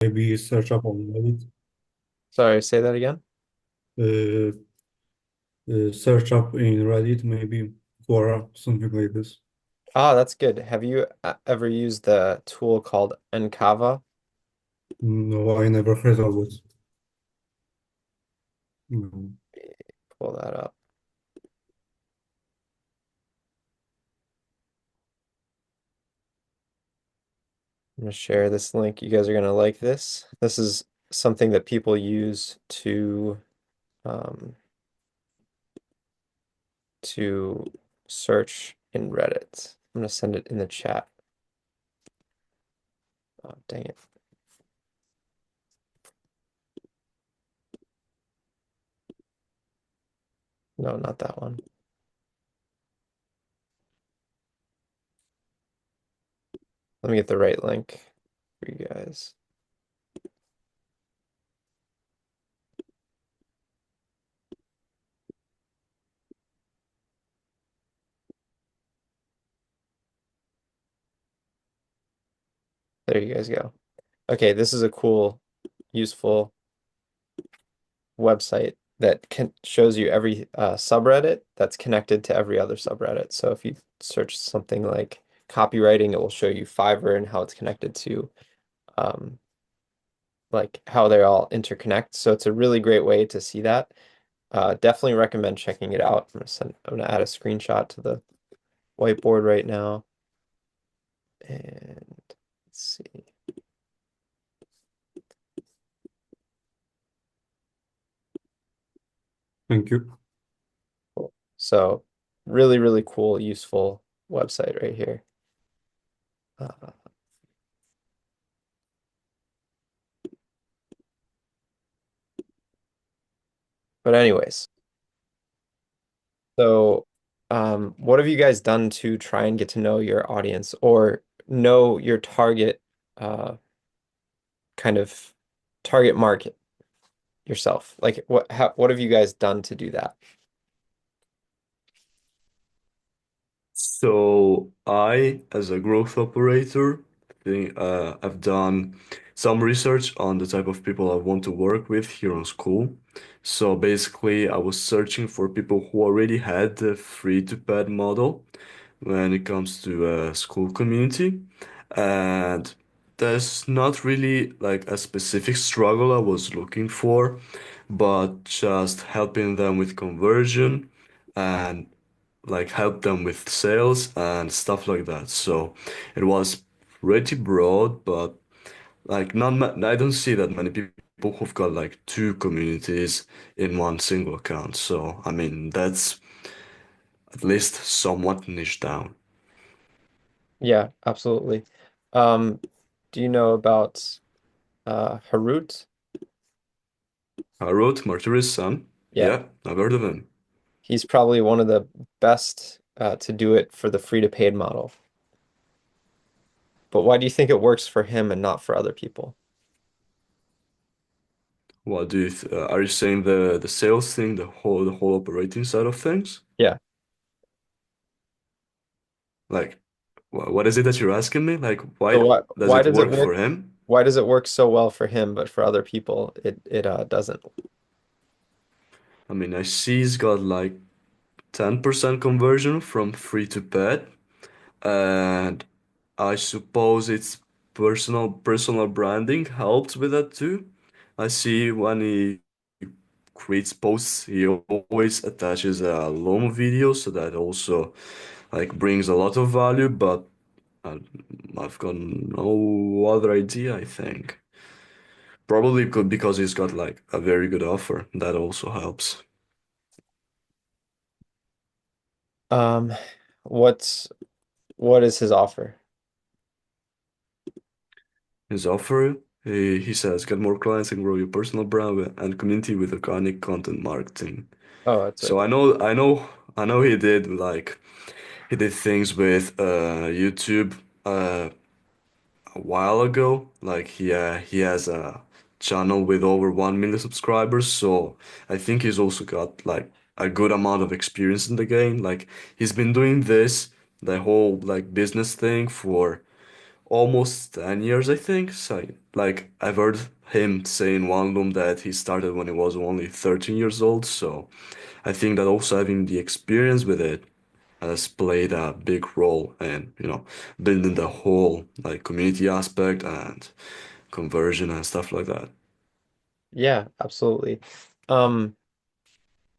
Maybe search up on Reddit. Sorry, say that again. Uh, Search up in Reddit, maybe Quora, something like this. Ah, that's good. Have you ever used the tool called Encava? No, I never heard of it. No. Pull that up. I'm gonna share this link. You guys are gonna like this. This is something that people use um, to search in Reddit. I'm gonna send it in the chat. Oh, dang it. No, not that one. Let me get the right link for you guys. There you guys go. Okay, this is a cool, useful website that can shows you every subreddit that's connected to every other subreddit. So if you search something like copywriting, it will show you Fiverr and how it's connected to um, like how they all interconnect. So it's a really great way to see that. Definitely recommend checking it out. I'm gonna add a screenshot to the whiteboard right now. And let's see. Thank you. Cool. So really, really cool, useful website right here. Uh, but anyways, so what have you guys done to try and get to know your audience or know your target uh, kind of target market yourself? Like what have you guys done to do that? So I, as a growth operator, I've done some research on the type of people I want to work with here on school. So basically, I was searching for people who already had the free to paid model when it comes to a school community. And there's not really like a specific struggle I was looking for, but just helping them with conversion and like help them with sales and stuff like that. So it was pretty broad, but like I don't see that many people who've got like two communities in one single account. So I mean that's at least somewhat niche down. Yeah, absolutely. Um, do you know about Harut? I wrote Martyrs' son. Yeah, Yeah, I've heard of him. he's probably one of the best to do it for the free to paid model. But why do you think it works for him and not for other people? What do you are you saying the sales thing, the whole operating side of things? Yeah. Like, what is it that you're asking me? Like, So why does why it does it work work? for him? Why does it work so well for him, but for other people it doesn't? I mean, I see he's got like 10% conversion from free to paid, and I suppose it's personal branding helped with that too. I see when he creates posts, he always attaches a long video, so that also like brings a lot of value, but I, I've got no other idea, I think. Probably because he's got like a very good offer. That also helps. Um, what's what is his offer? His offer, he says, get more clients and grow your personal brand and community with organic content marketing. Oh, it's right So there. I know he did things with YouTube uh, a while ago. Like he has a channel with over 1 million subscribers. So I think he's also got like a good amount of experience in the game. Like he's been doing this, the whole like business thing for almost 10 years, I think. So, like, I've heard him say in one room that he started when he was only 13 years old. So I think that also having the experience with it has played a big role in, building the whole like community aspect and conversion and stuff like that. Yeah, absolutely. Um,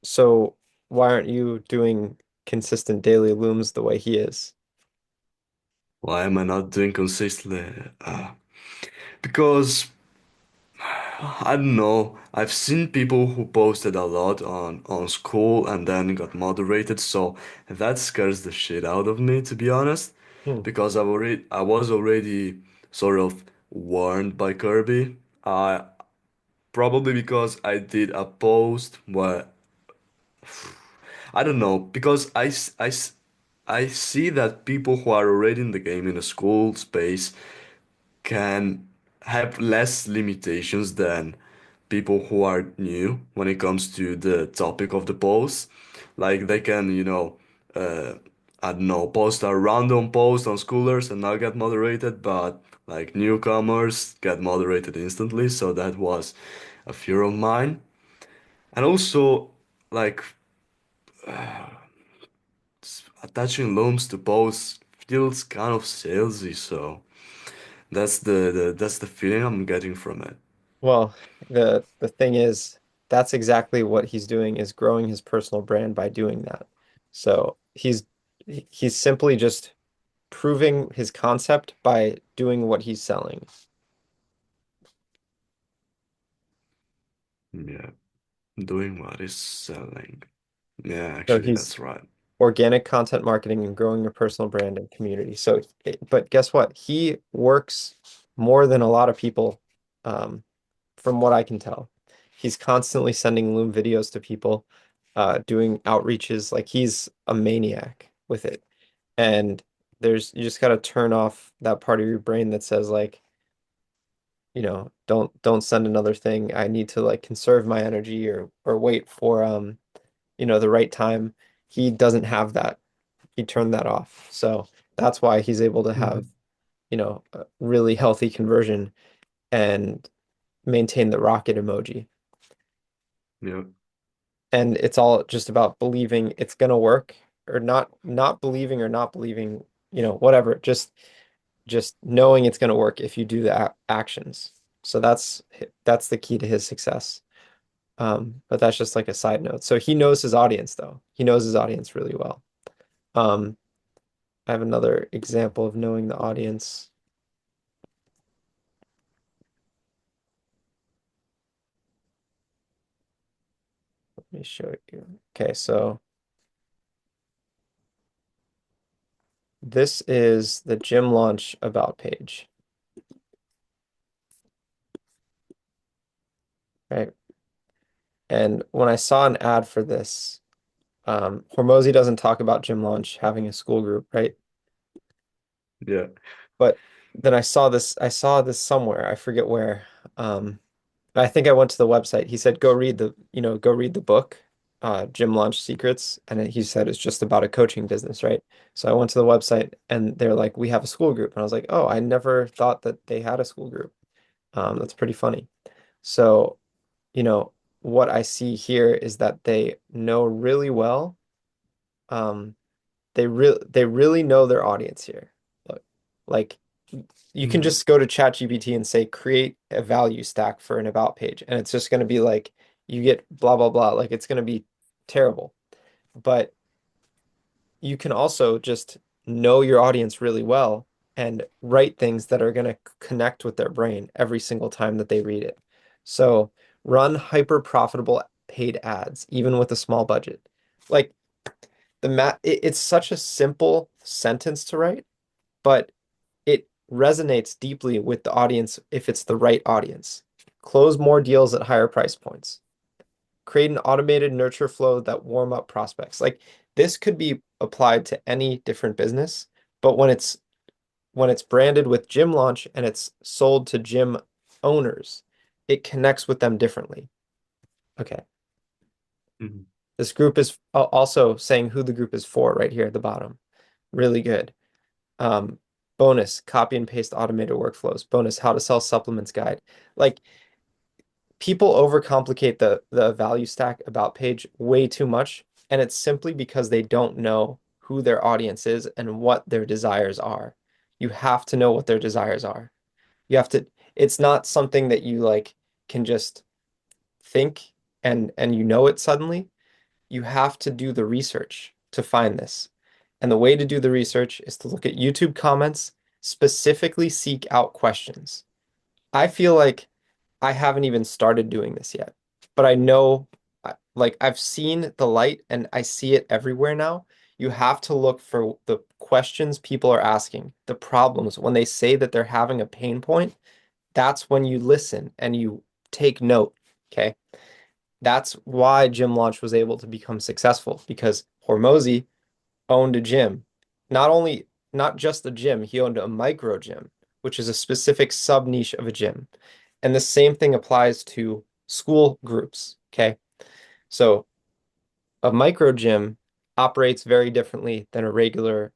so why aren't you doing consistent daily looms the way he is? Why am I not doing consistently? Because I don't know. I've seen people who posted a lot on school and then got moderated, so that scares the shit out of me, to be honest. Hmm. Because I was already sort of warned by Kirby. Probably because I did a post where I don't know, because I see that people who are already in the game in a school space can have less limitations than people who are new when it comes to the topic of the post. Like they can, uh, I don't know, post a random post on schoolers and not get moderated, but like newcomers get moderated instantly. So that was a fear of mine. And also, like, attaching looms to posts feels kind of salesy, so that's the feeling I'm getting from it. Well, the thing is, that's exactly what he's doing is growing his personal brand by doing that. So he's simply just proving his concept by doing what he's selling. Yeah, doing what is selling. Yeah, So actually, he's that's right. organic content marketing and growing your personal brand and community. So, but guess what? He works more than a lot of people, um, from what I can tell. He's constantly sending Loom videos to people, doing outreaches. Like he's a maniac with it. And you just got to turn off that part of your brain that says like, don't send another thing. I need to like conserve my energy or wait for the right time. He doesn't have that. He turned that off. So that's why he's able to have, Mhm. a really healthy conversion and maintain the rocket emoji. Yeah. And it's all just about believing it's gonna work or not believing or not believing, whatever. Just knowing it's gonna work if you do the actions. So that's the key to his success. But that's just like a side note. So he knows his audience though. He knows his audience really well. Um, I have another example of knowing the audience. Let me show you. Okay, so this is the gym launch about page, right? And when I saw an ad for this, Hormozy doesn't talk about gym launch having a school group, right? Yeah. But then I saw this somewhere. I forget where. Um, I think I went to the website. He said, go read the book, Gym Launch Secrets. And he said it's just about a coaching business, right? So I went to the website and they're like, we have a school group. And I was like, oh, I never thought that they had a school group. That's pretty funny. So, you know, what I see here is that they know really well. Um, they really know their audience here. Look, like you can Mhm. just go to ChatGPT and say create a value stack for an about page, and it's just going to be like you get blah blah blah. Like it's going to be terrible. But you can also just know your audience really well and write things that are going to connect with their brain every single time that they read it. So run hyper profitable paid ads, even with a small budget. Like it's such a simple sentence to write, but it resonates deeply with the audience if it's the right audience. Close more deals at higher price points. Create an automated nurture flow that warm up prospects. Like this could be applied to any different business, but when it's branded with gym launch and it's sold to gym owners, it connects with them differently. Okay. Mhm. This group is also saying who the group is for right here at the bottom. Really good. Um, Bonus, copy and paste automated workflows. Bonus, how to sell supplements guide. Like people overcomplicate the value stack about page way too much, and it's simply because they don't know who their audience is and what their desires are. You have to know what their desires are. You have to, it's not something that you like can just think and you know it suddenly. You have to do the research to find this. And the way to do the research is to look at YouTube comments, specifically seek out questions. I feel like I haven't even started doing this yet, but I know, like, I've seen the light and I see it everywhere now. You have to look for the questions people are asking, the problems. When they say that they're having a pain point, that's when you listen and you take note. Okay. That's why Gym Launch was able to become successful because Hormozy owned a gym. Not just a gym, he owned a micro gym, which is a specific sub niche of a gym. And the same thing applies to school groups. Okay. So a micro gym operates very differently than a regular,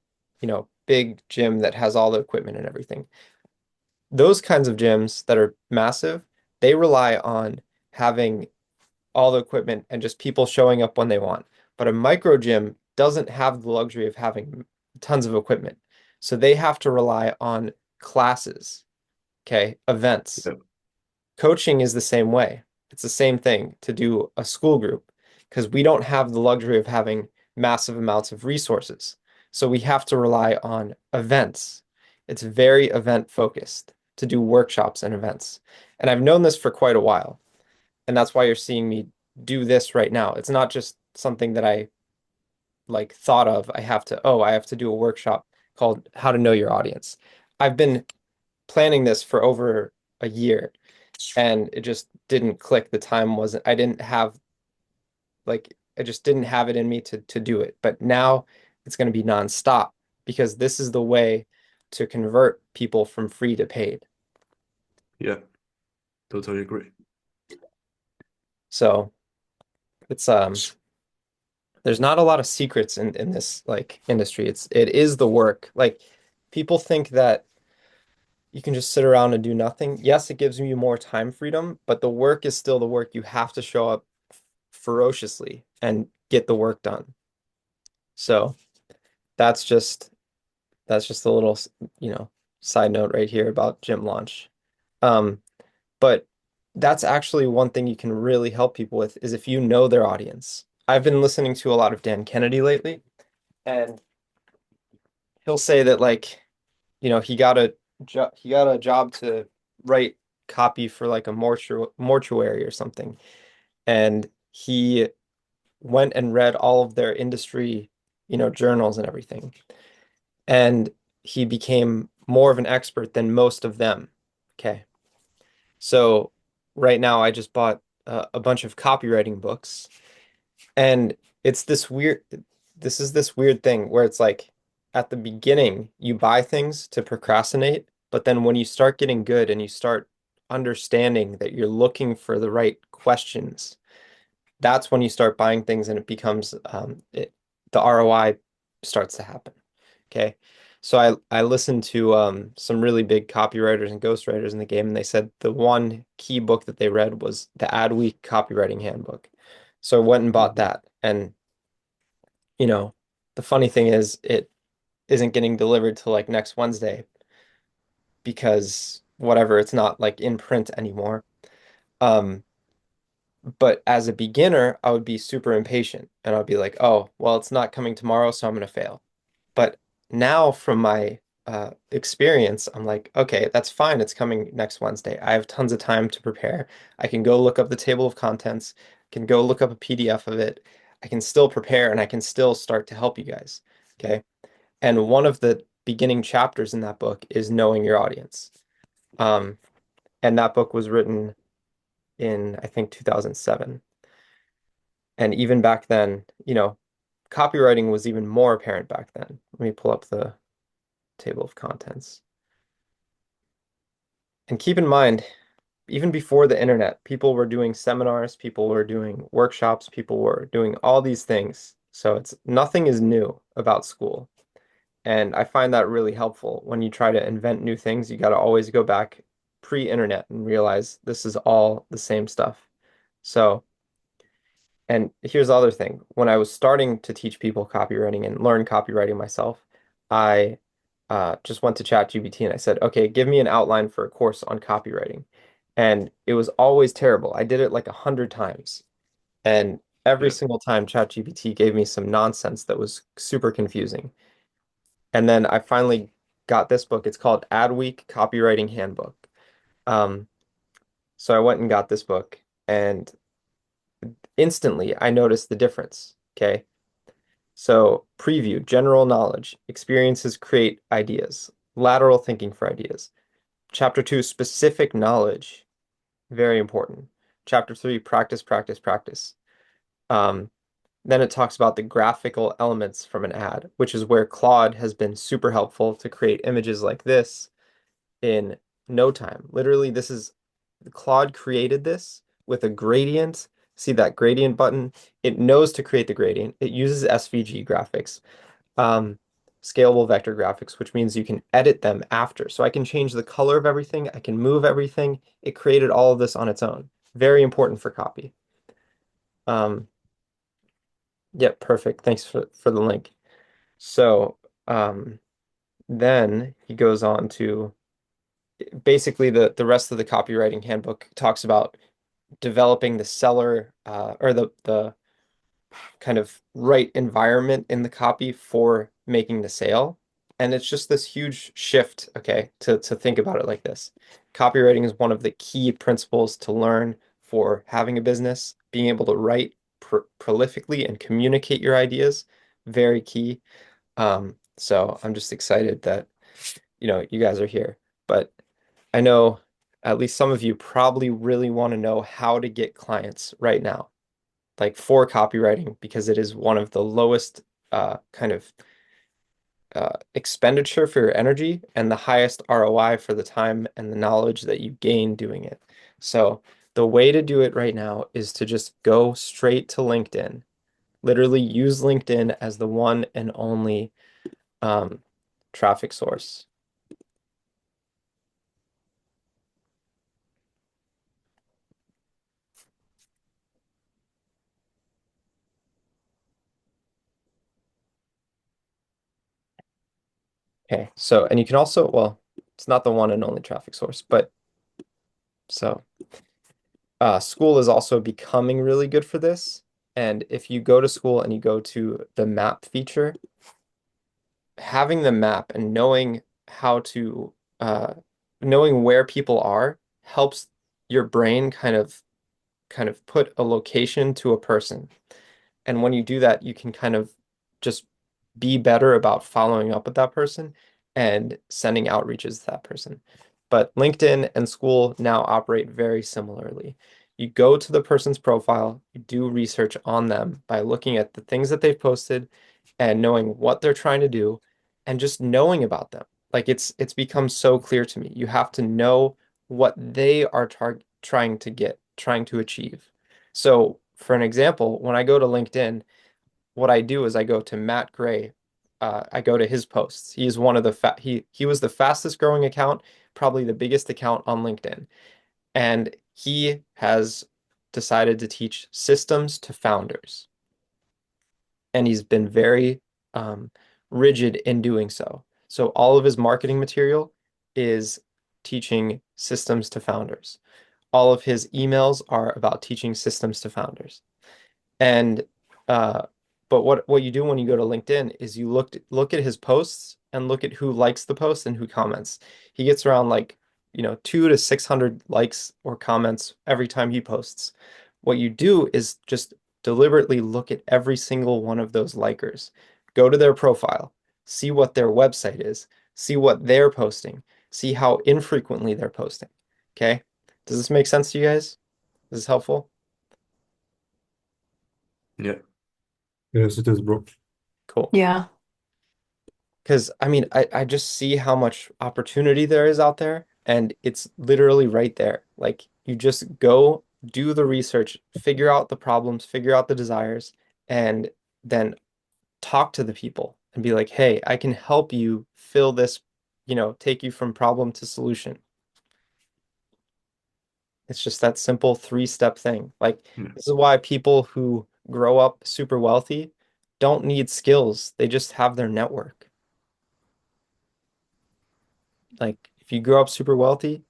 big gym that has all the equipment and everything. Those kinds of gyms that are massive, they rely on having all the equipment and just people showing up when they want. But a micro gym doesn't have the luxury of having tons of equipment. So they have to rely on classes, okay, events. Yep. Coaching is the same way. It's the same thing to do a school group because we don't have the luxury of having massive amounts of resources. So we have to rely on events. It's very event focused to do workshops and events. And I've known this for quite a while. And that's why you're seeing me do this right now. It's not just something that I like thought of. I have to do a workshop called How to Know Your Audience. I've been planning this for over a year and it just didn't click. The time wasn't, I didn't have I just didn't have it in me to do it. But now it's going to be nonstop because this is the way to convert people from free to paid. Yeah, totally agree. So it's there's not a lot of secrets in this like industry. It is the work. Like people think that you can just sit around and do nothing. Yes, it gives you more time freedom, but the work is still the work. You have to show up ferociously and get the work done. So that's just a little, side note right here about Gym Launch. But that's actually one thing you can really help people with is if you know their audience. I've been listening to a lot of Dan Kennedy lately, and he'll say that like, he got a job to write copy for like a mortuary or something, and he went and read all of their industry, journals and everything, and he became more of an expert than most of them. Okay. So right now I just bought a bunch of copywriting books and it's this weird thing where it's like at the beginning you buy things to procrastinate, but then when you start getting good and you start understanding that you're looking for the right questions, that's when you start buying things and it becomes the ROI starts to happen. Okay. So I listened to some really big copywriters and ghostwriters in the game, and they said the one key book that they read was the Adweek Copywriting Handbook. So I went and bought that. And the funny thing is it isn't getting delivered till like next Wednesday because whatever, it's not like in print anymore. Um, but as a beginner, I would be super impatient and I'd be like, oh, well, it's not coming tomorrow, so I'm gonna fail. But now from my experience, I'm like, okay, that's fine. It's coming next Wednesday. I have tons of time to prepare. I can go look up the table of contents, can go look up a PDF of it. I can still prepare and I can still start to help you guys. Okay. And one of the beginning chapters in that book is knowing your audience. Um, and that book was written in, I think, 2007. And even back then, copywriting was even more apparent back then. Let me pull up the table of contents. And keep in mind, even before the internet, people were doing seminars, people were doing workshops, people were doing all these things. So it's nothing is new about school. And I find that really helpful when you try to invent new things. You got to always go back pre-internet and realize this is all the same stuff. So, and here's the other thing. When I was starting to teach people copywriting and learn copywriting myself, I just went to ChatGPT and I said, okay, give me an outline for a course on copywriting. And it was always terrible. I did it like 100 times. And every Yeah. single time ChatGPT gave me some nonsense that was super confusing. And then I finally got this book. It's called Adweek Copywriting Handbook. Um, so I went and got this book, and instantly I noticed the difference. Okay. So preview, general knowledge, experiences create ideas, lateral thinking for ideas. Chapter 2, specific knowledge, very important. Chapter 3, practice, practice, practice. Um, Then it talks about the graphical elements from an ad, which is where Claude has been super helpful to create images like this in no time. Literally, this is Claude created this with a gradient. See that gradient button? It knows to create the gradient. It uses SVG graphics, um, scalable vector graphics, which means you can edit them after. So I can change the color of everything. I can move everything. It created all of this on its own. Very important for copy. Um, Yep, perfect. Thanks for the link. So, then he goes on to basically the rest of the copywriting handbook talks about developing the seller or the kind of right environment in the copy for making the sale. And it's just this huge shift, okay, to think about it like this. Copywriting is one of the key principles to learn for having a business, being able to write prolifically and communicate your ideas, very key. So I'm just excited that, you guys are here. But I know at least some of you probably really want to know how to get clients right now, like for copywriting, because it is one of the lowest kind of expenditure for your energy and the highest ROI for the time and the knowledge that you gain doing it. So the way to do it right now is to just go straight to LinkedIn. Literally use LinkedIn as the one and only um, traffic source. Okay, so, and you can also, well, it's not the one and only traffic source, but so school is also becoming really good for this. And if you go to school and you go to the map feature, having the map and knowing how to, knowing where people are helps your brain kind of put a location to a person. And when you do that, you can kind of just be better about following up with that person and sending outreaches to that person. But LinkedIn and school now operate very similarly. You go to the person's profile, you do research on them by looking at the things that they've posted and knowing what they're trying to do and just knowing about them. Like it's become so clear to me. You have to know what they are trying to achieve. So, for an example, when I go to LinkedIn, what I do is I go to Matt Gray. I go to his posts. He's one of the he was the fastest growing account, probably the biggest account on LinkedIn, and he has decided to teach systems to founders, and he's been very rigid in doing so. So all of his marketing material is teaching systems to founders. All of his emails are about teaching systems to founders. And uh, but what you do when you go to LinkedIn is you look at his posts and look at who likes the post and who comments. He gets around like, 2 to 600 likes or comments every time he posts. What you do is just deliberately look at every single one of those likers. Go to their profile, see what their website is, see what they're posting, see how infrequently they're posting. Okay? Does this make sense to you guys? Is this helpful? Yeah. Yes, it is, bro. Cool. Yeah. Because I mean, I just see how much opportunity there is out there, and it's literally right there. Like you just go do the research, figure out the problems, figure out the desires, and then talk to the people. and be like, hey, I can help you fill this, take you from problem to solution. It's just that simple 3-step thing. Like, Yeah. this is why people who grow up super wealthy don't need skills. They just have their network. Like, if you grow up super wealthy,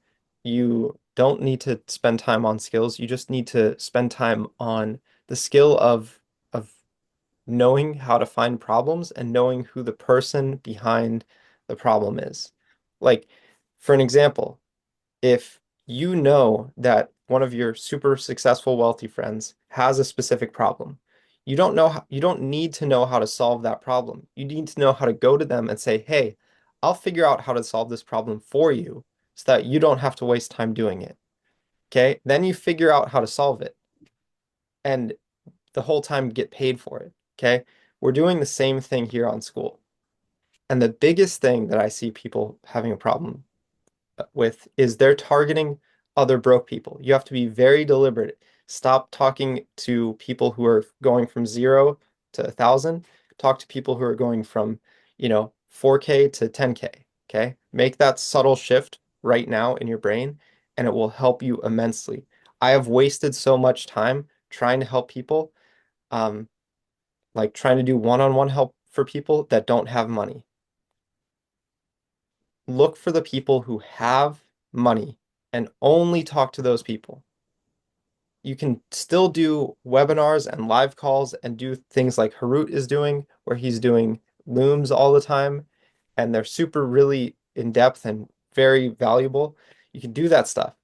you don't need to spend time on skills. You just need to spend time on the skill of knowing how to find problems and knowing who the person behind the problem is. Like, for an example, if you know that one of your super successful wealthy friends has a specific problem, you don't need to know how to solve that problem. You need to know how to go to them and say, "Hey, I'll figure out how to solve this problem for you so that you don't have to waste time doing it." Okay? Then you figure out how to solve it and the whole time get paid for it. Okay? We're doing the same thing here on school. And the biggest thing that I see people having a problem with is they're targeting other broke people. You have to be very deliberate. Stop talking to people who are going from 0 to 1,000. Talk to people who are going from, 4K to 10K. Okay? Make that subtle shift right now in your brain, and it will help you immensely. I have wasted so much time trying to help people, um, like trying to do one-on-one help for people that don't have money. Look for the people who have money and only talk to those people. You can still do webinars and live calls and do things like Harut is doing, where he's doing looms all the time, and they're super really in depth and very valuable. You can do that stuff,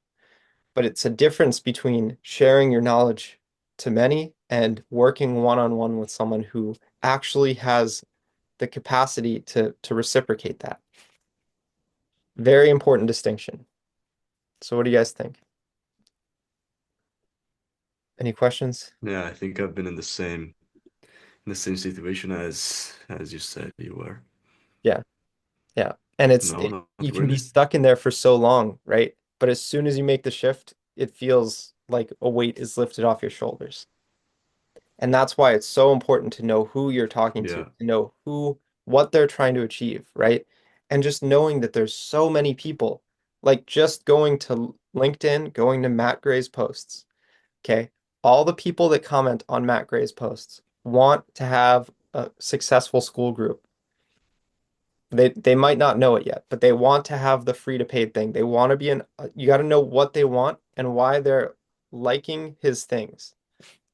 but it's a difference between sharing your knowledge to many and working one-on-one with someone who actually has the capacity to reciprocate that. Very important distinction. So what do you guys think? Any questions? Yeah, I think I've been in the same situation as you said you were. Yeah, yeah. And No, not you can be really. stuck in there for so long, right? But as soon as you make the shift, it feels like a weight is lifted off your shoulders. And that's why it's so important to know who you're talking Yeah. to know what they're trying to achieve, right? And just knowing that there's so many people, like just going to LinkedIn, going to Matt Gray's posts, okay? All the people that comment on Matt Gray's posts want to have a successful school group. They might not know it yet, but they want to have the free to paid thing. They want to be you got to know what they want and why they're liking his things.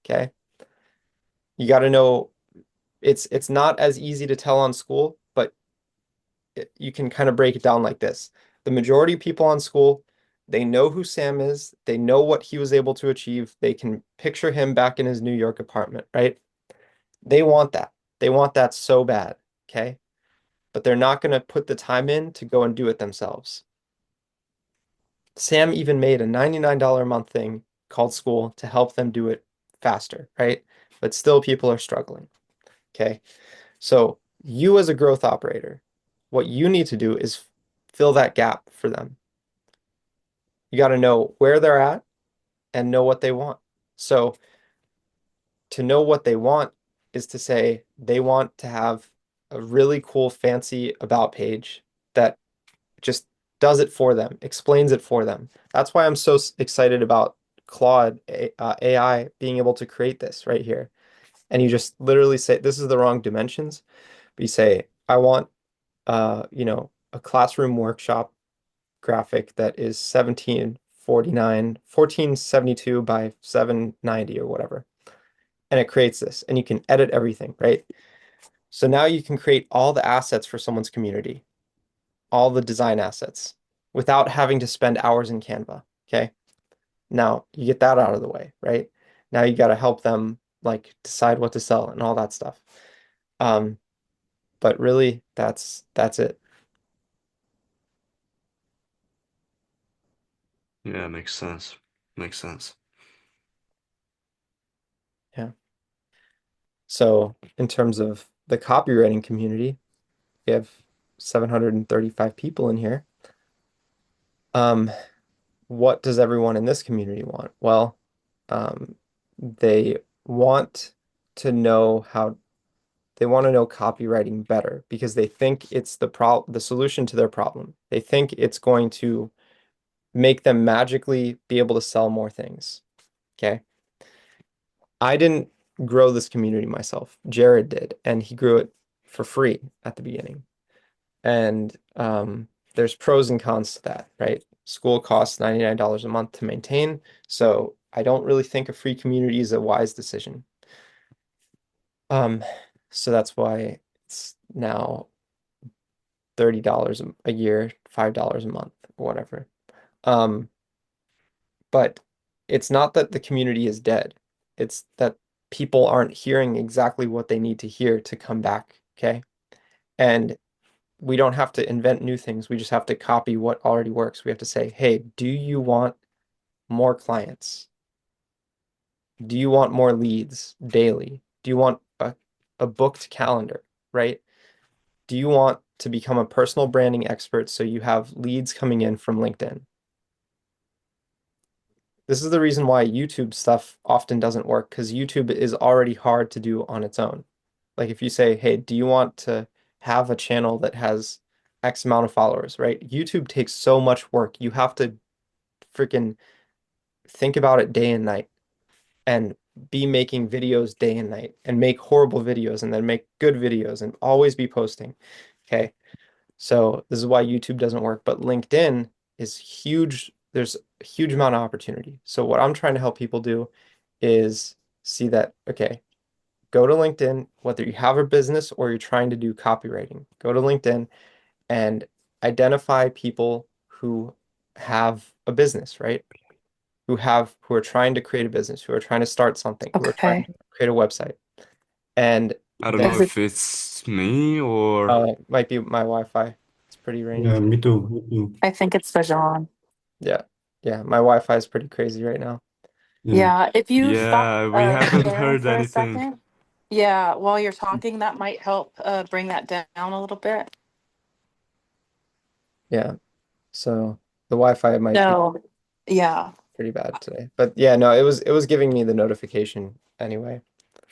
Okay? You got to know it's not as easy to tell on school, but you can kind of break it down like this. The majority of people on school, they know who Sam is, they know what he was able to achieve. They can picture him back in his New York apartment, right? They want that. They want that so bad, okay? But they're not going to put the time in to go and do it themselves. Sam even made a $99 a month thing called school to help them do it faster, right? But still people are struggling. Okay. So you as a growth operator, what you need to do is fill that gap for them. You got to know where they're at and know what they want. So to know what they want is to say they want to have a really cool, fancy about page that just does it for them, explains it for them. That's why I'm so excited about Claude AI being able to create this right here. And you just literally say, this is the wrong dimensions. But you say, I want, a classroom workshop graphic that is 1472 by 790 or whatever. And it creates this, and you can edit everything, right? So now you can create all the assets for someone's community, all the design assets without having to spend hours in Canva. Okay. Now you get that out of the way, right? Now you got to help them like decide what to sell and all that stuff. Um, but really that's it. Yeah, makes sense. Makes sense. Yeah. So in terms of the copywriting community, we have 735 people in here. Um, what does everyone in this community want? Well, they want to know how they want to know copywriting better because they think it's the solution to their problem. They think it's going to make them magically be able to sell more things. Okay. I didn't grow this community myself. Jared did, and he grew it for free at the beginning. And there's pros and cons to that, right? School costs $99 a month to maintain, so I don't really think a free community is a wise decision. Um, so that's why it's now $30 a year, $5 a month, or whatever. Um, but it's not that the community is dead. It's that people aren't hearing exactly what they need to hear to come back, okay? And we don't have to invent new things. We just have to copy what already works. We have to say, hey, do you want more clients? Do you want more leads daily? Do you want a booked calendar, right? Do you want to become a personal branding expert so you have leads coming in from LinkedIn? This is the reason why YouTube stuff often doesn't work because YouTube is already hard to do on its own. Like if you say, hey, do you want to have a channel that has X amount of followers, right? YouTube takes so much work. You have to freaking think about it day and night and be making videos day and night and make horrible videos and then make good videos and always be posting. Okay. So this is why YouTube doesn't work, but LinkedIn is huge. There's a huge amount of opportunity. So what I'm trying to help people do is see that, okay, go to LinkedIn, whether you have a business or you're trying to do copywriting, go to LinkedIn and identify people who have a business, right? Who are trying to create a business, who are trying to start something, who are trying Okay. to create a website. And I don't know Is then it if it's me or it might be my Wi-Fi. It's pretty rainy. Yeah, me too. Me too. I think it's Vajon. Yeah. Yeah, my Wi-Fi is pretty crazy right now. Yeah. Yeah, if you stop yeah, we haven't sharing heard for a anything. second, yeah, while you're talking, that might help bring that down a little bit. Yeah. So the Wi-Fi might be No, yeah. pretty bad today. But yeah, no, it was giving me the notification anyway.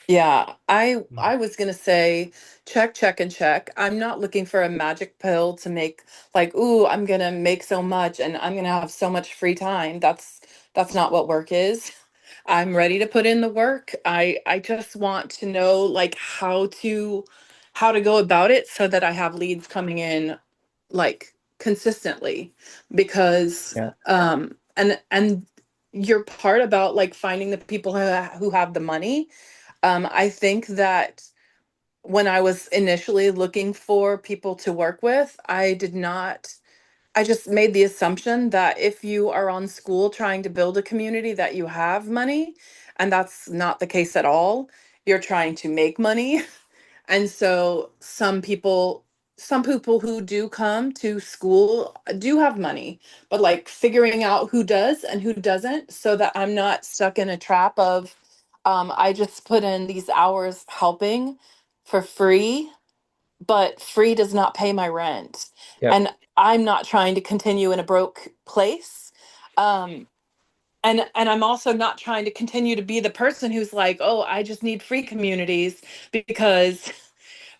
Yeah, I Mm. I was gonna say check, check, and check. I'm not looking for a magic pill to make like, ooh, I'm gonna make so much and I'm gonna have so much free time. That's not what work is. I'm ready to put in the work. I just want to know like how to go about it so that I have leads coming in like consistently because Yeah. and your part about like finding the people who have the money, I think that when I was initially looking for people to work with, I just made the assumption that if you are on school trying to build a community, that you have money. And that's not the case at all. You're trying to make money. And so some people who do come to school do have money, but like figuring out who does and who doesn't so that I'm not stuck in a trap of I just put in these hours helping for free, but free does not pay my rent. Yep. And I'm not trying to continue in a broke place. Um, and I'm also not trying to continue to be the person who's like, oh, I just need free communities because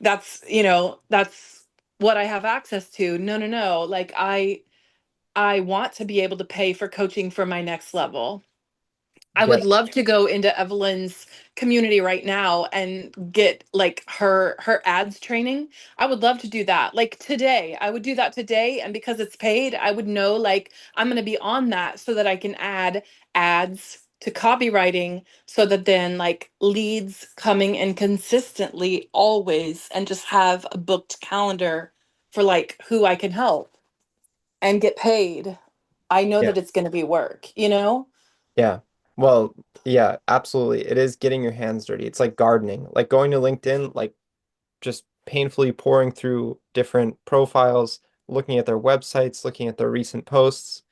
that's what I have access to. No, no, no. Like I want to be able to pay for coaching for my next level. I Yeah. would love to go into Evelyn's community right now and get like her ads training. I would love to do that. Like today, I would do that today and because it's paid, I would know like I'm going to be on that so that I can add ads to copywriting so that then like leads coming in consistently always and just have a booked calendar for like who I can help and get paid. I know Yeah. that it's going to be work, you know? Yeah. Well, yeah, absolutely. It is getting your hands dirty. It's like gardening, like going to LinkedIn, like just painfully pouring through different profiles, looking at their websites, looking at their recent posts.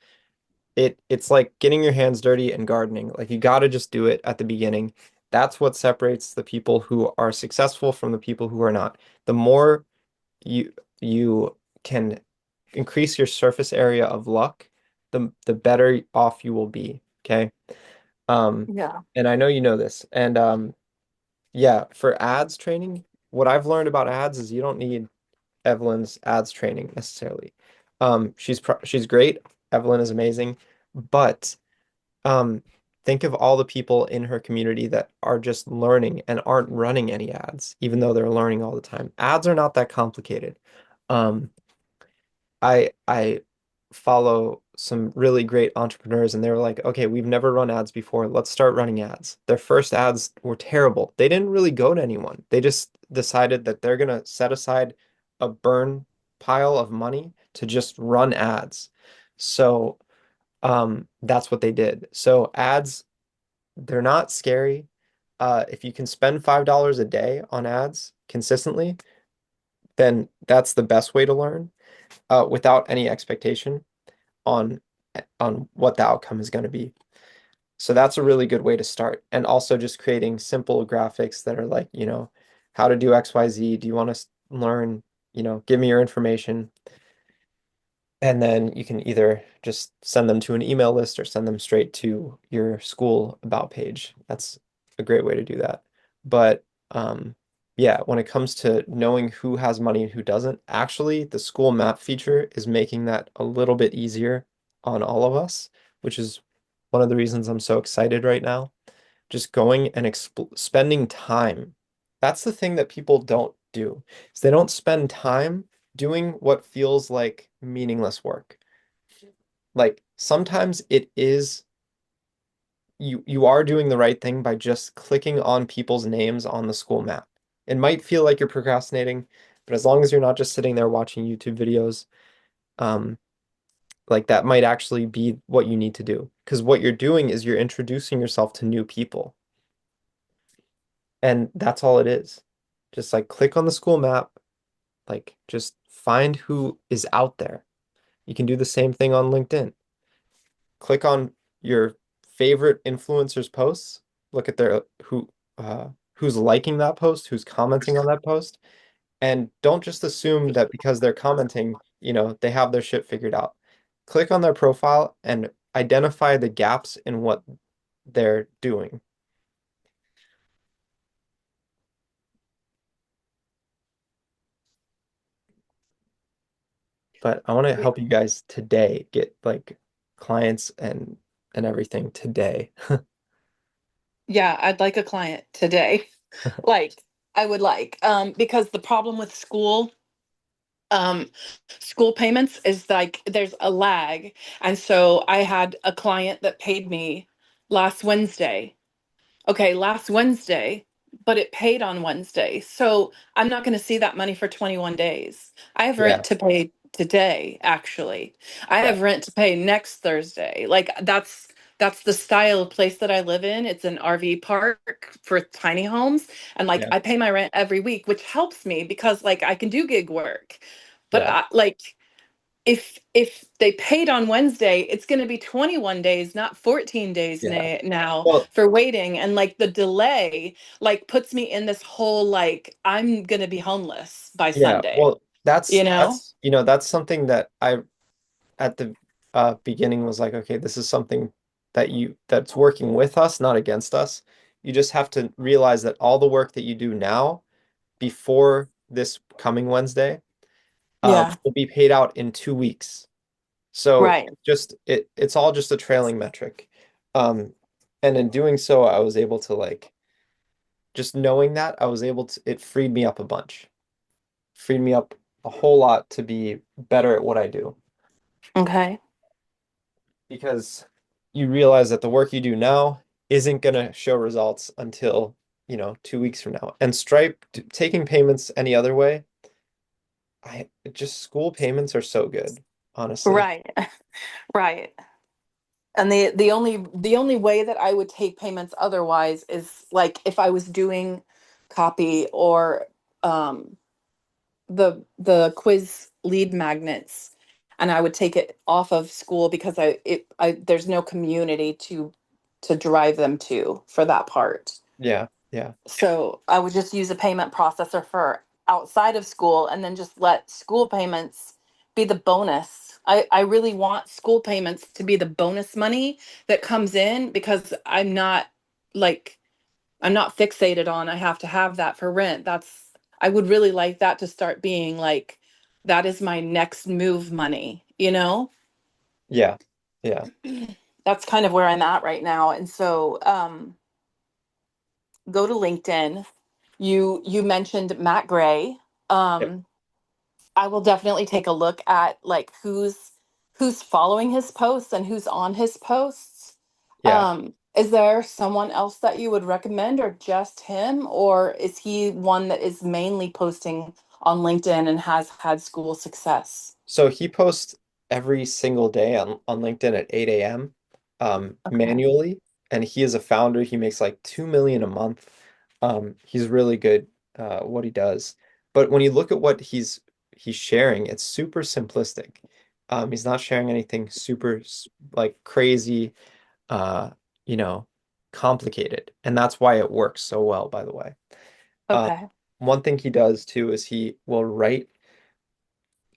It's like getting your hands dirty and gardening. Like you got to just do it at the beginning. That's what separates the people who are successful from the people who are not. The more you can increase your surface area of luck, the better off you will be. Okay. Um, Yeah. and I know you know this. And yeah, for ads training, what I've learned about ads is you don't need Evelyn's ads training necessarily. She's great. Evelyn is amazing, but um, think of all the people in her community that are just learning and aren't running any ads, even though they're learning all the time. Ads are not that complicated. Um, I follow some really great entrepreneurs and they were like, okay, we've never run ads before. Let's start running ads. Their first ads were terrible. They didn't really go to anyone. They just decided that they're gonna set aside a burn pile of money to just run ads. So that's what they did. So ads, they're not scary. If you can spend $5 a day on ads consistently, then that's the best way to learn without any expectation on what the outcome is going to be. So that's a really good way to start. And also just creating simple graphics that are like, how to do XYZ. Do you want to learn, give me your information. And then you can either just send them to an email list or send them straight to your school about page. That's a great way to do that. But yeah, when it comes to knowing who has money and who doesn't, actually the school map feature is making that a little bit easier on all of us, which is one of the reasons I'm so excited right now. Just going and spending time. That's the thing that people don't do, is they don't spend time doing what feels like meaningless work. Like sometimes it is you are doing the right thing by just clicking on people's names on the school map. It might feel like you're procrastinating, but as long as you're not just sitting there watching YouTube videos, um, like that might actually be what you need to do. Because what you're doing is you're introducing yourself to new people. And that's all it is. Just like click on the school map, like just find who is out there. You can do the same thing on LinkedIn. Click on your favorite influencers' posts, look at their who's liking that post, who's commenting on that post, and don't just assume that because they're commenting, they have their shit figured out. Click on their profile and identify the gaps in what they're doing. But I want to help you guys today get like clients and everything today. Yeah, I'd like a client today. Like, I would like, because the problem with um, school payments is like there's a lag. And so I had a client that paid me last Wednesday. Okay, last Wednesday, but it paid on Wednesday. So I'm not going to see that money for 21 days. I have Yeah, rent to pay today, actually. I yeah, have rent to pay next Thursday. Like that's the style of place that I live in. It's an RV park for tiny homes, and like yeah, I pay my rent every week, which helps me because like I can do gig work. But yeah, like if they paid on Wednesday, it's going to be 21 days, not 14 days yeah. now Well, for waiting. And like the delay like puts me in this whole like I'm going to be homeless by yeah. Sunday, Well, you know? that's something that I at the beginning was like, okay, this is something that's working with us, not against us. You just have to realize that all the work that you do now before this coming Wednesday Yeah. will be paid out in 2 weeks. So Right. it's all just a trailing metric. Um, and in doing so, I was able to like just knowing that I was able to it freed me up a bunch. Freed me up a whole lot to be better at what I do. Okay. Because you realize that the work you do now isn't going to show results until, 2 weeks from now. And Stripe taking payments any other way, just school payments are so good, honestly. Right. Right. And the only way that I would take payments otherwise is like if I was doing copy or um the quiz lead magnets, and I would take it off of school because I there's no community to drive them to for that part. Yeah, yeah, So I would just use a payment processor for outside of school and then just let school payments be the bonus. I really want school payments to be the bonus money that comes in because like I'm not fixated on I have to have that for rent. I would really like that to start being like, that is my next move money, you know? Yeah. Yeah. That's kind of where I'm at right now. And so go to LinkedIn. You mentioned Matt Gray. Yep. I will definitely take a look at like who's following his posts and who's on his posts. Yeah. Is there someone else that you would recommend or just him, or is he one that is mainly posting on LinkedIn and has had school success? So he posts every single day on LinkedIn at 8 a.m. Okay. Manually, and he is a founder. He makes like 2 million a month. He's really good what he does. But when you look at what he's sharing, it's super simplistic. He's not sharing anything super like crazy, uh, you know, complicated, and that's why it works so well, by the way. Um, Okay. one thing he does too is he will write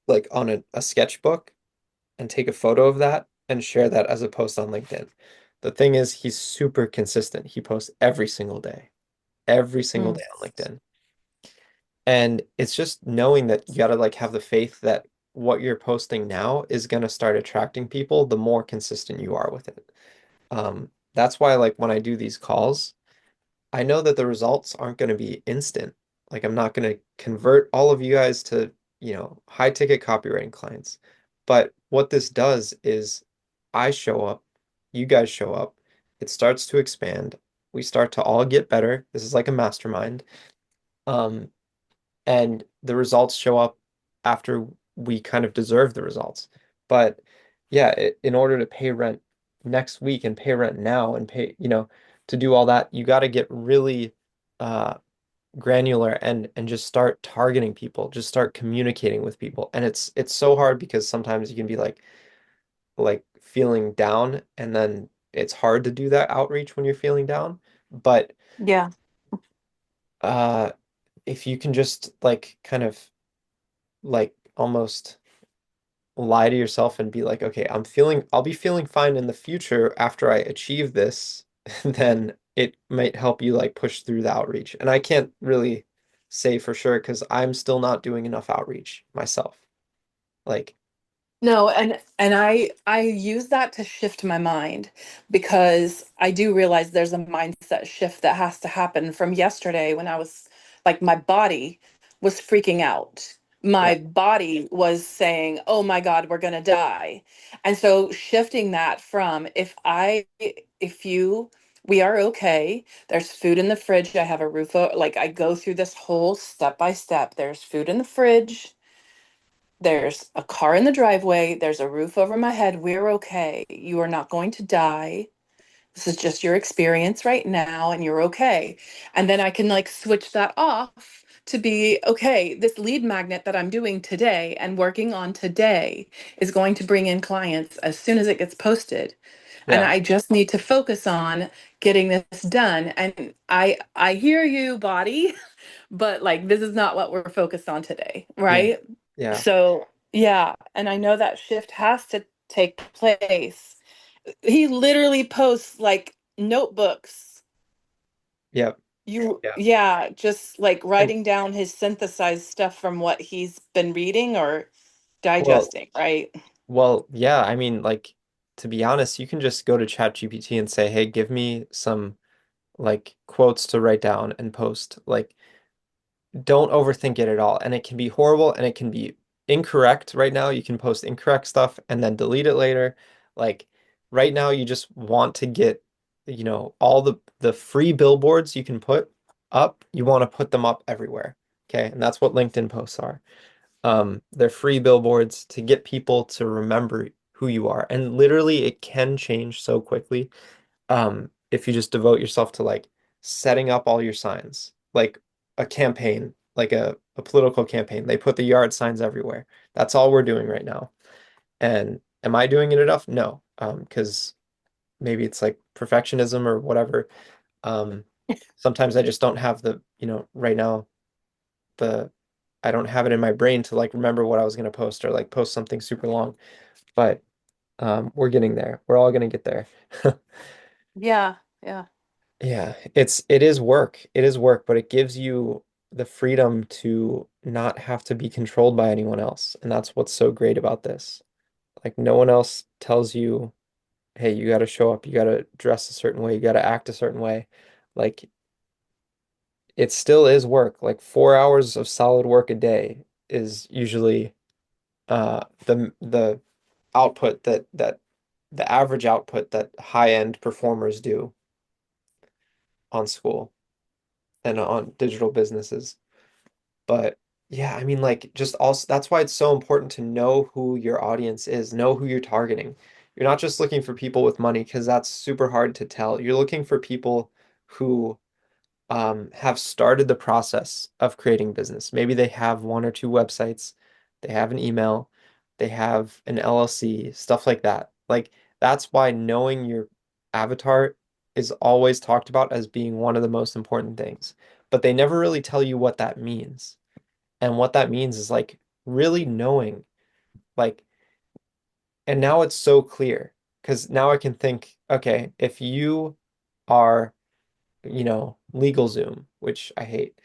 like on a sketchbook and take a photo of that and share that as a post on LinkedIn. The thing is, he's super consistent. He posts every single Mm. day on LinkedIn. And it's just knowing that you gotta like have the faith that what you're posting now is gonna start attracting people the more consistent you are with it. That's why like when I do these calls, I know that the results aren't going to be instant. Like I'm not going to convert all of you guys to, high ticket copywriting clients. But what this does is I show up, you guys show up, it starts to expand. We start to all get better. This is like a mastermind. Um, and the results show up after we kind of deserve the results. But yeah, in order to pay rent next week and pay rent now and pay, to do all that, you got to get really uh, granular and just start targeting people, just start communicating with people. And it's so hard because sometimes you can be like feeling down, and then it's hard to do that outreach when you're feeling down. But Yeah. uh, if you can just like kind of like almost lie to yourself and be like, okay, I'll be feeling fine in the future after I achieve this, then it might help you like push through the outreach. And I can't really say for sure because I'm still not doing enough outreach myself. Like, No, and I use that to shift my mind because I do realize there's a mindset shift that has to happen from yesterday when I was like my body was freaking out. yeah, My body was saying, "Oh my God, we're gonna die." And so shifting that from if you we are okay. There's food in the fridge. I have a like I go through this whole step by step. There's food in the fridge. There's a car in the driveway. There's a roof over my head. We're okay. You are not going to die. This is just your experience right now, and you're okay. And then I can like switch that off to be okay. This lead magnet that I'm doing today and working on today is going to bring in clients as soon as it gets posted. And yeah, I just need to focus on getting this done. And I hear you, body, but like this is not what we're focused on today, yeah, right? yeah, So, yeah, and I know that shift has to take place. He literally posts like notebooks. yeah, yeah. Yeah, just like And writing down his synthesized stuff from what he's been reading or well, digesting, right? yeah, I mean, like to be honest, you can just go to ChatGPT and say, hey, give me some like quotes to write down and post. Like don't overthink it at all. And it can be horrible and it can be incorrect right now. You can post incorrect stuff and then delete it later. Like right now, you just want to get, all the free billboards you can put up, you want to put them up everywhere. Okay. And that's what LinkedIn posts are. They're free billboards to get people to remember who you are. And literally it can change so quickly if you just devote yourself to like setting up all your signs, like a campaign, like a political campaign. They put the yard signs everywhere. That's all we're doing right now. And am I doing it enough? No, because maybe it's like perfectionism or whatever. Um, sometimes I just don't have right now the I don't have it in my brain to like remember what I was gonna post or like post something super long. But we're getting there. We're all gonna get there. Yeah, yeah. Yeah, it is work. It is work, but it gives you the freedom to not have to be controlled by anyone else. And that's what's so great about this. Like no one else tells you, hey, you got to show up, you got to dress a certain way, you got to act a certain way. Like it still is work. Like 4 hours of solid work a day is usually the output that the average output that high-end performers do on school and on digital businesses. But yeah, I mean, like, just also that's why it's so important to know who your audience is, know who you're targeting. You're not just looking for people with money because that's super hard to tell. You're looking for people who have started the process of creating business. Maybe they have one or two websites, they have an email, they have an LLC, stuff like that. Like, that's why knowing your avatar is always talked about as being one of the most important things. But they never really tell you what that means. And what that means is like really knowing, like, and now it's so clear because now I can think, okay, if you are, LegalZoom, which I hate,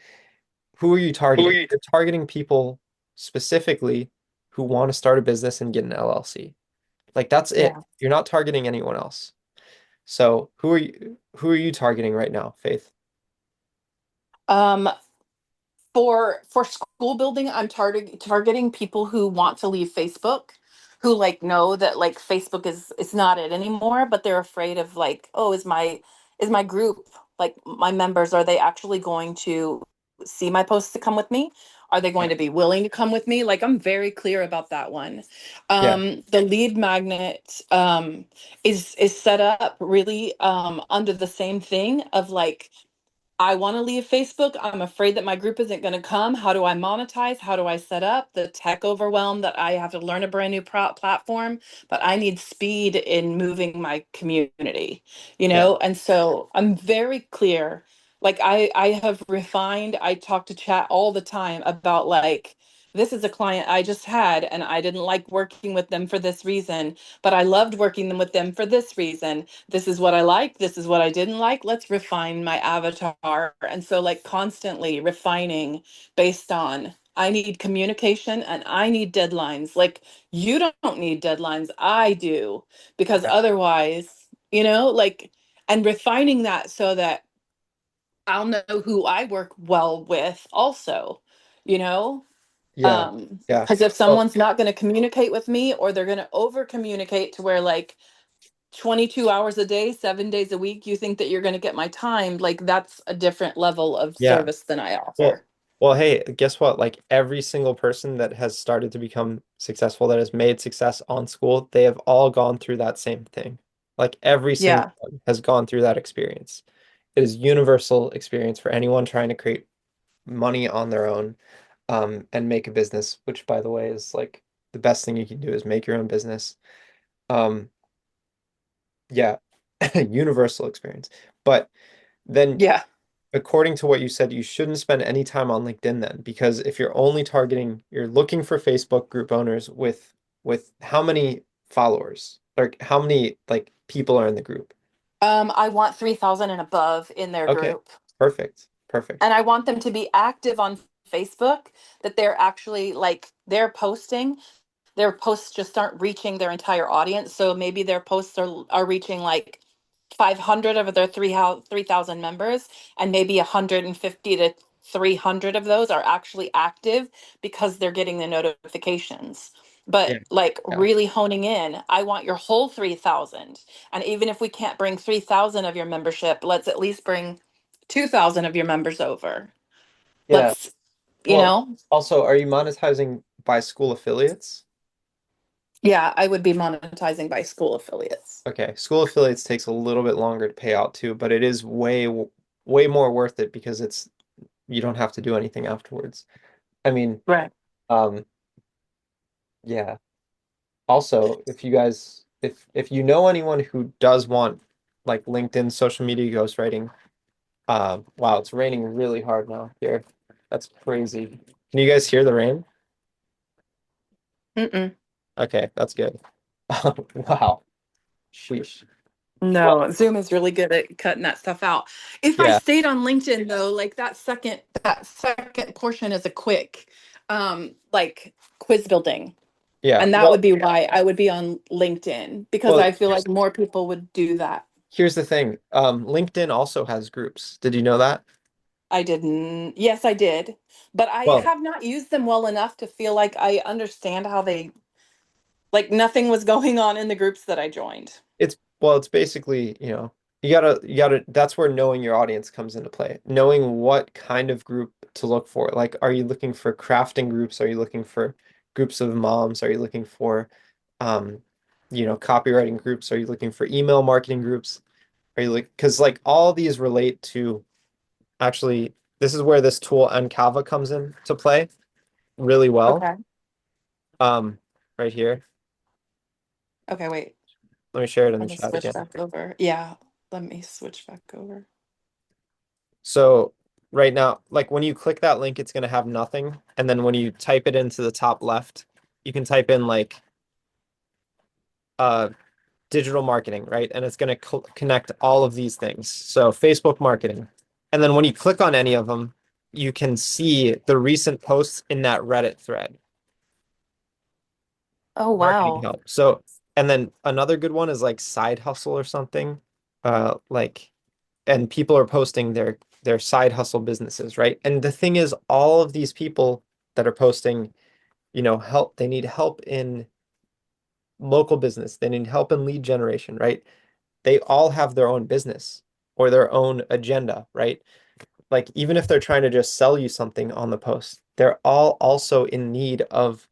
who are you Who are targeting? you? You're targeting people specifically who want to start a business and get an LLC. Like that's it. Yeah. You're not targeting anyone else. So who are you targeting right now, Faith? Um, for school building, I'm targeting people who want to leave Facebook, who like know that like Facebook is it's not it anymore, but they're afraid of like, oh, is my group, like my members, are they actually going to see my posts to come with me? Are they going to be willing to come with me? Like I'm very clear about that one. Yeah. The lead magnet is set up really under the same thing of like I want to leave Facebook. I'm afraid that my group isn't going to come. How do I monetize? How do I set up the tech overwhelm that I have to learn a brand new platform? But I need speed in moving my community, Yeah. And so I'm very clear. Like I have refined. I talk to chat all the time about like, this is a client I just had, and I didn't like working with them for this reason, but I loved working with them for this reason. This is what I liked, this is what I didn't like. Let's refine my avatar. And so, like, constantly refining based on I need communication and I need deadlines. Like, you don't need deadlines, I do, because Yeah. otherwise, like, and refining that so that I'll know who I work well with also, you know? Yeah. Yeah. Because if Well, someone's not going to communicate with me or they're going to over communicate to where like 22 hours a day, 7 days a week, you think that you're going to get my time, like that's a different level of yeah. service than I Well, offer. well, hey, guess what? Like every single person that has started to become successful, that has made success on school, they have all gone through that same thing. Like every single Yeah. one has gone through that experience. It is universal experience for anyone trying to create money on their own, and make a business, which by the way is like the best thing you can do is make your own business. Um, yeah, universal experience. But then Yeah. according to what you said, you shouldn't spend any time on LinkedIn then, because if you're only targeting, you're looking for Facebook group owners with how many followers? Like how many like people are in the group? I want 3,000 and above in their Okay, group. perfect. Perfect. And I want them to be active on Facebook, that they're actually like they're posting. Their posts just aren't reaching their entire audience. So maybe their posts are reaching like 500 of their 3,000 members, and maybe 150 to 300 of those are actually active because they're getting the notifications. Yeah. But like Yeah. really honing in, I want your whole 3,000. And even if we can't bring 3,000 of your membership, let's at least bring 2,000 of your members over. Yeah. Let's, you Well, know, also, are you monetizing by school affiliates? yeah, I would be monetizing by school affiliates. Okay, school affiliates takes a little bit longer to pay out too, but it is way more worth it because it's you don't have to do anything afterwards. I mean, Right. um, yeah. Also, if you guys if you know anyone who does want like LinkedIn social media ghostwriting, wow, it's raining really hard now here. That's crazy. Can you guys hear the rain? Mm-mm. Okay, that's good. Wow. Sheesh. No, Zoom is really good at cutting that stuff out. If I Yeah, stayed on LinkedIn though, like that second portion is a quick like quiz building. yeah. And that Well, would be why I would be on LinkedIn because well, I feel like more people would do that. here's the thing. LinkedIn also has groups. Did you know that? I didn't. Yes, I did. But I Well, have not used them well enough to feel like I understand how they like nothing was going on in the groups that I joined. it's basically, you gotta that's where knowing your audience comes into play. Knowing what kind of group to look for. Like, are you looking for crafting groups? Are you looking for groups of moms? Are you looking for um, copywriting groups? Are you looking for email marketing groups? Are you like because like all these relate to actually this is where this tool Encava comes in to play really well. Okay. Um, right here. Okay, wait. Let me share it in the Let me chat switch again. back over. Yeah, let me switch back over. So right now, like when you click that link, it's going to have nothing. And then when you type it into the top left, you can type in like uh, digital marketing, right? And it's going to connect all of these things. So Facebook marketing. And then when you click on any of them, you can see the recent posts in that Reddit thread. Oh, Marketing wow. help. So, and then another good one is like side hustle or something. Like and people are posting their side hustle businesses, right? And the thing is, all of these people that are posting, help, they need help in local business, they need help in lead generation, right? They all have their own business or their own agenda, right? Like even if they're trying to just sell you something on the post, they're all also in need of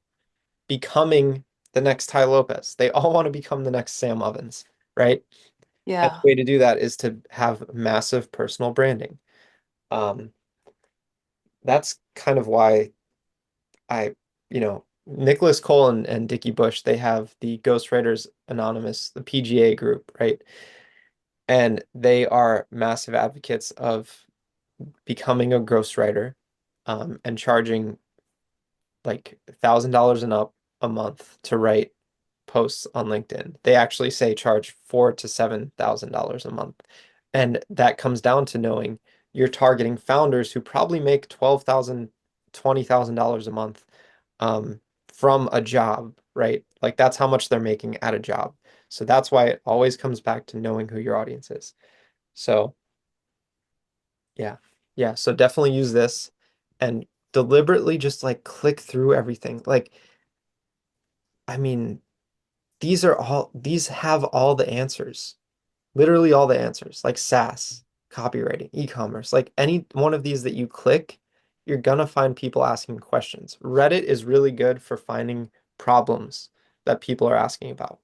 becoming the next Ty Lopez. They all want to become the next Sam Ovens, right? And Yeah. the way to do that is to have massive personal branding. Um, that's kind of why Nicholas Cole and Dickie Bush, they have the Ghostwriters Anonymous, the PGA group, right? And they are massive advocates of becoming a ghostwriter, and charging like $1,000 and up a month to write posts on LinkedIn. They actually say charge $4,000 to $7,000 a month. And that comes down to knowing you're targeting founders who probably make $12,000, $20,000 a month, from a job, right? Like that's how much they're making at a job. So that's why it always comes back to knowing who your audience is. So yeah. Yeah. So definitely use this and deliberately just like click through everything. Like, I mean, these have all the answers, literally all the answers, like SaaS, copywriting, e-commerce, like any one of these that you click, you're gonna find people asking questions. Reddit is really good for finding problems that people are asking about.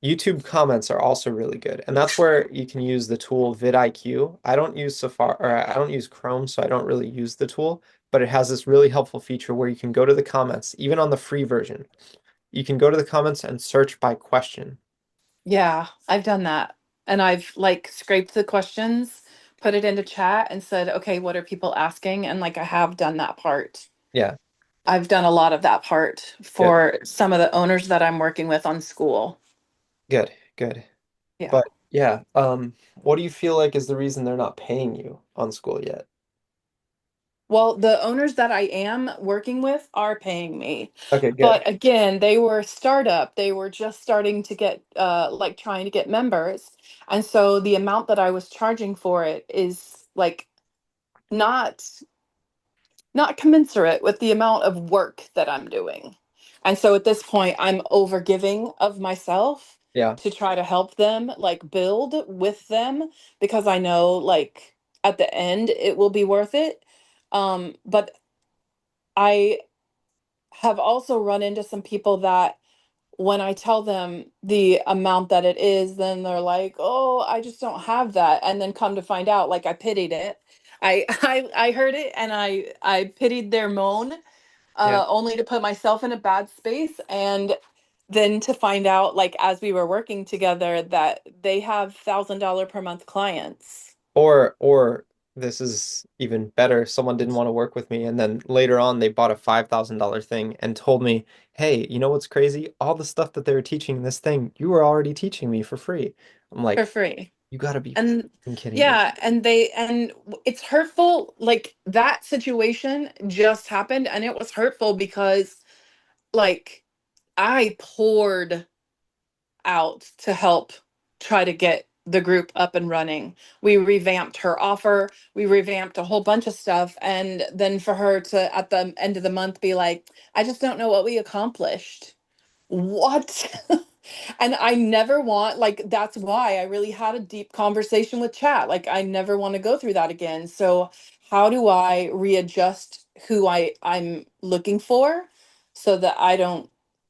YouTube comments are also really good, and that's where you can use the tool vidIQ. I don't use Safari or I don't use Chrome, so I don't really use the tool, but it has this really helpful feature where you can go to the comments, even on the free version. You can go to the comments and search by question. Yeah, I've done that. And I've like scraped the questions, put it into chat and said, okay, what are people asking? And like I have done that part. Yeah, I've done a lot of that part good, for some of the owners that I'm working with on school. good, good. Yeah. But yeah, what do you feel like is the reason they're not paying you on school yet? Well, the owners that I am working with are paying me. Okay, good. But again, they were startup. They were just starting to get like trying to get members. And so the amount that I was charging for it is like not not commensurate with the amount of work that I'm doing. And so at this point, I'm overgiving of myself Yeah. to try to help them like build with them because I know like at the end it will be worth it. But I have also run into some people that when I tell them the amount that it is, then they're like, "Oh, I just don't have that." And then come to find out, like I pitied it. I heard it and I pitied their moan, Yeah. only to put myself in a bad space and then to find out, like as we were working together, that they have $1,000 per month clients. Or this is even better. Someone didn't want to work with me, and then later on they bought a $5,000 thing and told me, "Hey, you know what's crazy? All the stuff that they were teaching in this thing, you were already teaching me for free." I'm For like, free. "You gotta be And fucking kidding me." yeah, and it's hurtful. Like that situation just happened and it was hurtful because like I poured out to help try to get the group up and running. We revamped her offer, we revamped a whole bunch of stuff. And then for her to, at the end of the month, be like, I just don't know what we accomplished. What? And I never want, like, that's why I really had a deep conversation with chat. Like, I never want to go through that again. So, how do I readjust who I'm looking for so that I don't,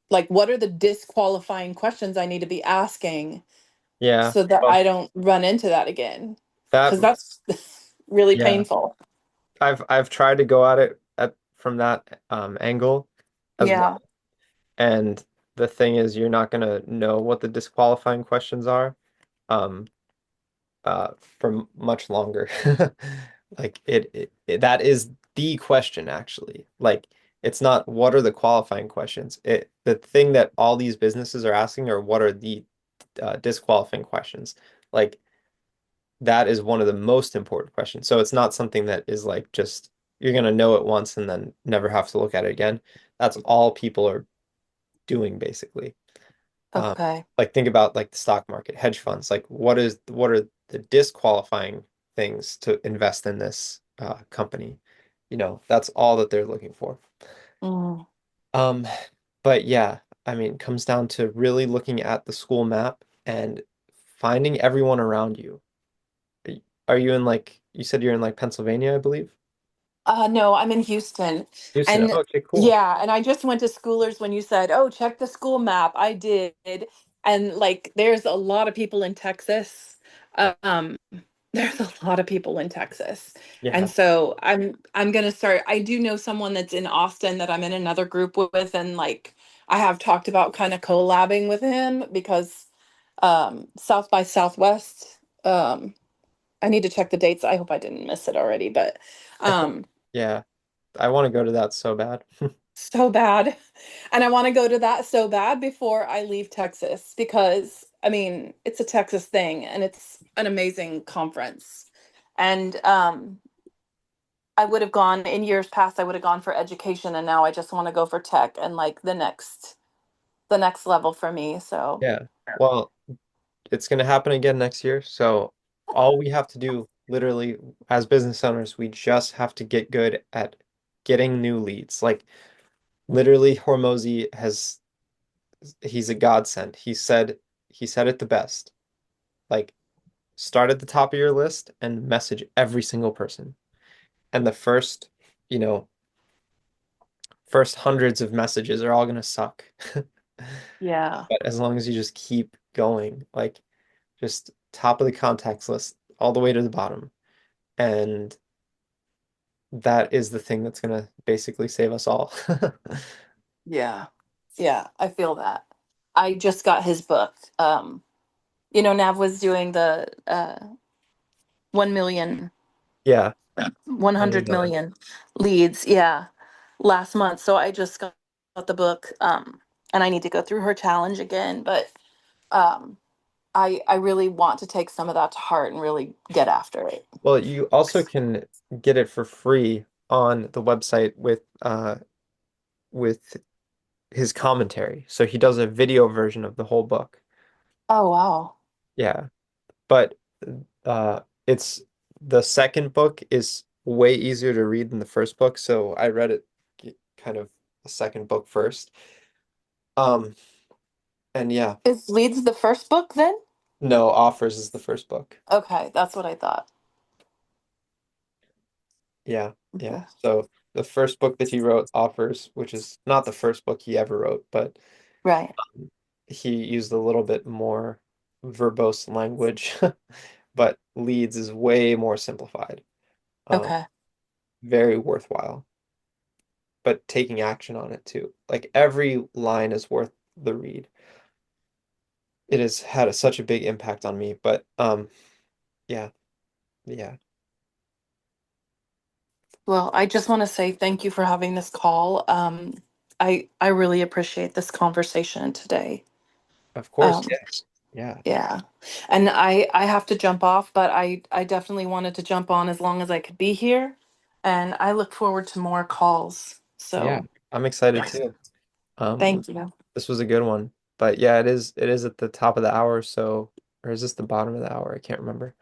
like, what are the disqualifying questions I need to be asking Yeah. so that Well, I don't run into that again? that Because that's really yeah. painful. I've tried to go at it from that angle as Yeah. well. And the thing is, you're not gonna know what the disqualifying questions are um for much longer. Like that is the question actually. Like it's not what are the qualifying questions. The thing that all these businesses are asking are what are the disqualifying questions. Like that is one of the most important questions. So it's not something that is like just you're gonna know it once and then never have to look at it again. That's all people are doing basically. Um, Okay. like think about like the stock market, hedge funds. Like what are the disqualifying things to invest in this company? You know, that's all that they're looking for. Mm. Um, but yeah, I mean, it comes down to really looking at the school map and finding everyone around you. Are you in like you said you're in like Pennsylvania, I believe? No, I'm in Houston. Houston. And Okay, cool. yeah, and I just went to Schoolers when you said, "Oh, check the school map." I did. And like there's a lot of people in Texas. Um there's a lot of people in Texas. And Yeah. so I'm going to start I do know someone that's in Austin that I'm in another group with and like I have talked about kind of collabing with him because South by Southwest I need to check the dates. I hope I didn't miss it already, but I think um yeah. I want to go to that so bad. so bad. And I want to go to that so bad before I leave Texas because I mean, it's a Texas thing and it's an amazing conference. And I would have gone in years past, I would have gone for education and now I just want to go for tech and like the next level for me. So, Yeah. Well, it's going to happen again next year. So all we have to do, literally, as business owners, we just have to get good at getting new leads. Like literally, Hormozy he's a godsend. He said it the best. Like start at the top of your list and message every single person. And the first, you know, first hundreds of messages are all going to suck. yeah. But as long as you just keep going, like just top of the contacts list all the way to the bottom. And that is the thing that's gonna basically save us all. Yeah. Yeah, I feel that. I just got his book. Nav was doing the 1 million, Yeah, one I knew hundred that. million leads, yeah, last month. So I just got the book and I need to go through her challenge again, but um I really want to take some of that to heart and really get after it. Well, you also can get it for free on the website with his commentary. So he does a video version of the whole book. Oh wow. Yeah, but it's the second book is way easier to read than the first book, so I read it kind of the second book first. Um, and yeah, Is Leads the first book then? no, Offers is the first book. Okay, that's what I thought. Yeah, yeah. Okay. So the first book that he wrote, Offers, which is not the first book he ever wrote, but Right. he used a little bit more verbose language. But Leads is way more simplified. Um, Okay. very worthwhile, but taking action on it too. Like every line is worth the read. It has had such a big impact on me, but yeah, yeah. Well, I just want to say thank you for having this call. I really appreciate this conversation today. Of course, Um, yeah. Yeah. yeah, and I have to jump off, but I definitely wanted to jump on as long as I could be here, and I look forward to more calls. Yeah. So I'm excited yes, too. Um, thank you. this was a good one. But yeah, it is at the top of the hour, so or is this the bottom of the hour? I can't remember.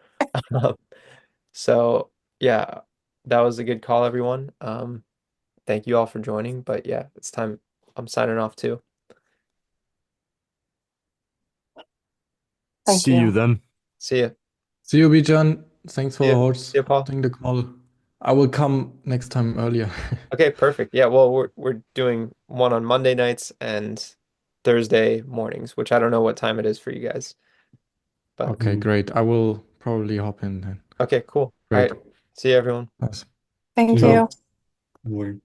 So yeah, that was a good call, everyone. Thank you all for joining. But yeah, it's time. I'm signing off too. Thank See you you. then. See ya. See you, Bijan. Thanks See for ya. See ya, Paul. hosting the call. I will come next time earlier. Okay, perfect. Yeah, well, we're doing one on Monday nights and Thursday mornings, which I don't know what time it is for you guys. But Okay, great. I will probably hop in then. okay, cool. All Great. right. See you, everyone. Nice. Thank See you. you. Ciao. Bye.